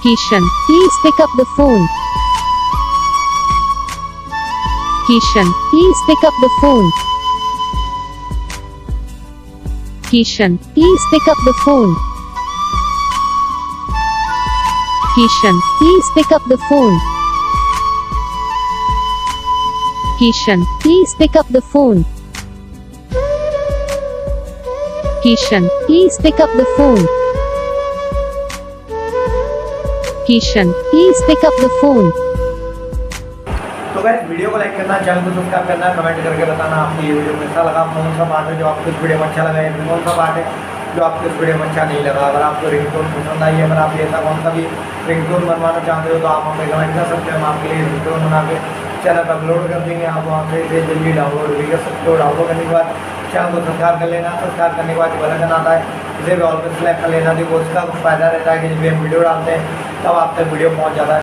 Kishan, please pick up the phone. Kishan, please pick up the phone. Kishan, please pick up the phone. Kishan, please pick up the phone. Kishan, please pick up the phone. Kishan, please pick up the phone. Kishan, please pick up the phone. तो guys video को like करना, channel को subscribe करना, comment करके बताना आपको ये video कैसा लगा, कौन सा पार्ट है जो आपको इस वीडियो में अच्छा लगा, या कौन सा पार्ट है जो आपको इस वीडियो में अच्छा नहीं लगा। अगर आपको रिंगटोन पसंद आई है, अगर आप ऐसा कौन सा भी रिंगटोन बनवाना चाहते हो तो आप हमें कमेंट कर सकते हैं। हम आपके लिए रिंगटोन बना के चैनल पर अपलोड कर देंगे। आप वहाँ से इसे जल्दी डाउनलोड भी कर सकते हो। डाउनलोड करने के बाद चैनल को सब्सक्राइब कर लेना। सब्सक्राइब करने के बाद जो बटन आता है इसे भी ऑल पर सेलेक्ट कर लेना। देखो उसका फ़ायदा रहता है कि जब भी हम वीडियो डालते हैं तब आप तक वीडियो पहुँच जाता है।